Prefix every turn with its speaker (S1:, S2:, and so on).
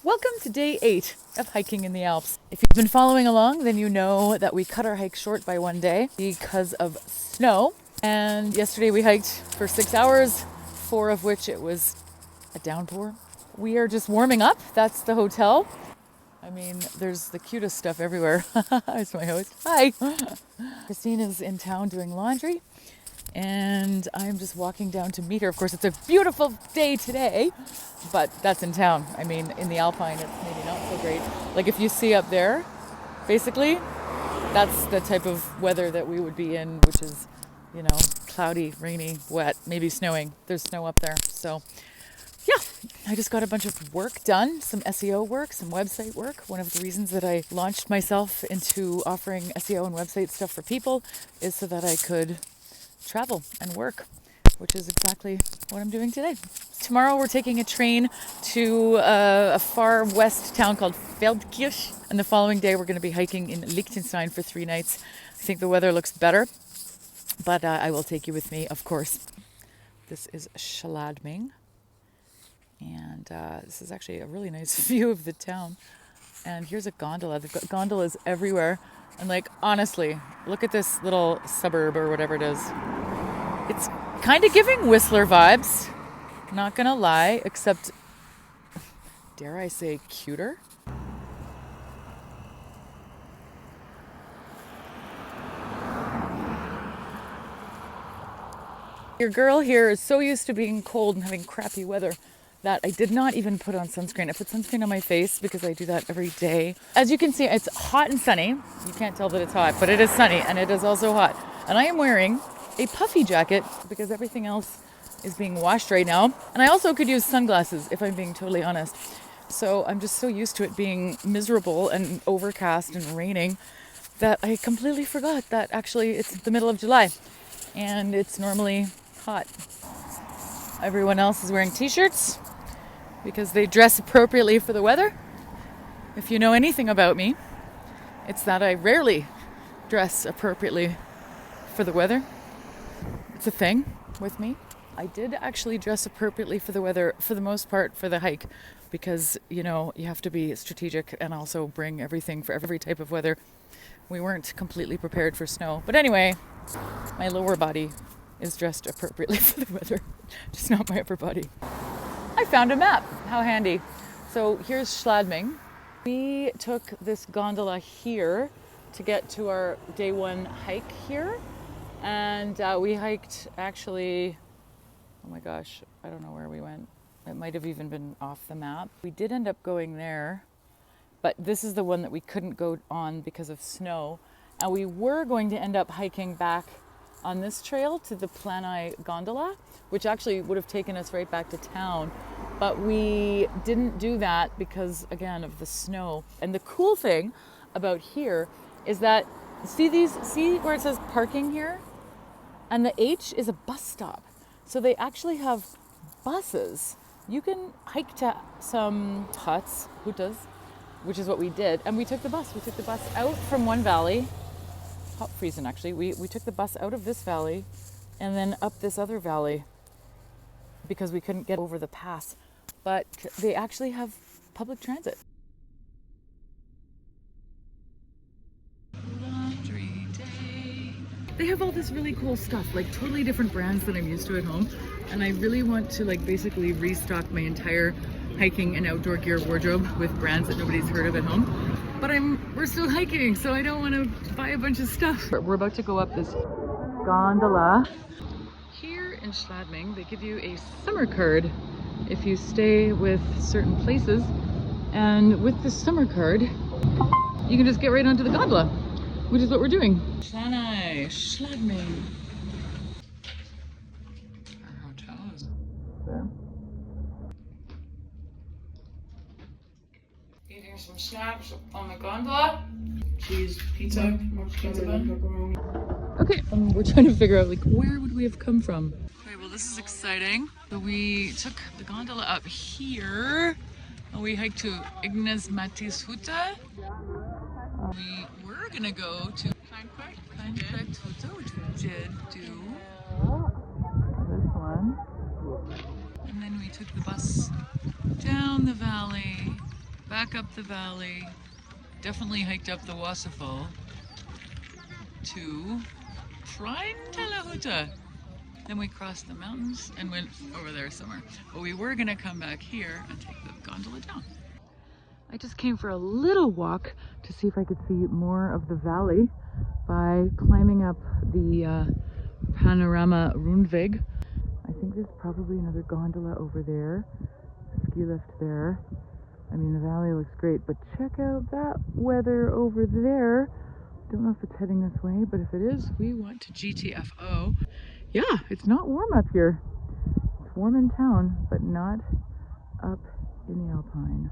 S1: Welcome to day 8 of hiking in the Alps. If you've been following along, then you know that we cut our hike short by one day because of snow. And yesterday we hiked for 6 hours, 4 of which it was a downpour. We are just warming up. That's the hotel. I mean, there's the cutest stuff everywhere. It's my host. Hi. Christine is in town doing laundry. And I'm just walking down to meet her. Of course, it's a beautiful day today, but that's in town. I mean, in the Alpine, it's maybe not so great. Like if you see up there, basically, that's the type of weather that we would be in, which is, you know, cloudy, rainy, wet, maybe snowing. There's snow up there. So, yeah, I just got a bunch of work done, some SEO work, some website work. One of the reasons that I launched myself into offering SEO and website stuff for people is so that I could travel and work, which is exactly what I'm doing today. Tomorrow we're taking a train to a far west town called Feldkirch, and the following day we're going to be hiking in Liechtenstein for 3 nights. I think the weather looks better, but I will take you with me, of course. This is Schladming, and this is actually a really nice view of the town. And here's a gondola. They've got gondolas everywhere. And like, honestly, look at this little suburb or whatever it is. It's kind of giving Whistler vibes. Not gonna lie, except, dare I say, cuter. Your girl here is so used to being cold and having crappy weather that I did not even put on sunscreen. I put sunscreen on my face because I do that every day. As you can see, it's hot and sunny. You can't tell that it's hot, but it is sunny and it is also hot. And I am wearing a puffy jacket because everything else is being washed right now. And I also could use sunglasses if I'm being totally honest. So I'm just so used to it being miserable and overcast and raining that I completely forgot that actually it's the middle of July and it's normally hot. Everyone else is wearing t-shirts because they dress appropriately for the weather. If you know anything about me, it's that I rarely dress appropriately for the weather. It's a thing with me. I did actually dress appropriately for the weather for the most part for the hike because, you know, you have to be strategic and also bring everything for every type of weather. We weren't completely prepared for snow. But anyway, my lower body is dressed appropriately for the weather, just not my upper body. I found a map. How handy. So here's Schladming. We took this gondola here to get to our day 1 hike here. And we hiked actually, oh my gosh, I don't know where we went. It might have even been off the map. We did end up going there, but this is the one that we couldn't go on because of snow. And we were going to end up hiking back on this trail to the Planai gondola, which actually would have taken us right back to town. But we didn't do that because, again, of the snow. And the cool thing about here is that, see where it says parking here? And the H is a bus stop. So they actually have buses. You can hike to some huts, which is what we did. And we took the bus. We took the bus out from one valley. Hot freezing actually. We took the bus out of this valley and then up this other valley because we couldn't get over the pass. But they actually have public transit. Laundry day. They have all this really cool stuff, like totally different brands that I'm used to at home. And I really want to like basically restock my entire hiking and outdoor gear wardrobe with brands that nobody's heard of at home. But we're still hiking, so I don't want to buy a bunch of stuff. We're about to go up this gondola. Here in Schladming, they give you a summer card if you stay with certain places. And with this summer card, you can just get right onto the gondola, which is what we're doing. Schladming. Our hotel is there. Eating some snacks on the gondola. Cheese, pizza, pizza bun. Okay, we're trying to figure out like where would we have come from. Okay, well this is exciting. So we took the gondola up here and we hiked to Ignes Matis Huta. We were gonna go to Kleinfurt Huta, which we did do. This one. And then we took the bus down the valley back up the valley, definitely hiked up the waterfall to Prime. Then we crossed the mountains and went over there somewhere. But we were gonna come back here and take the gondola down. I just came for a little walk to see if I could see more of the valley by climbing up the Panorama Rundweg. I think there's probably another gondola over there, ski lift there. I mean, the valley looks great, but check out that weather over there. Don't know if it's heading this way, but if it is, we want to GTFO. Yeah, it's not warm up here. It's warm in town, but not up in the Alpine.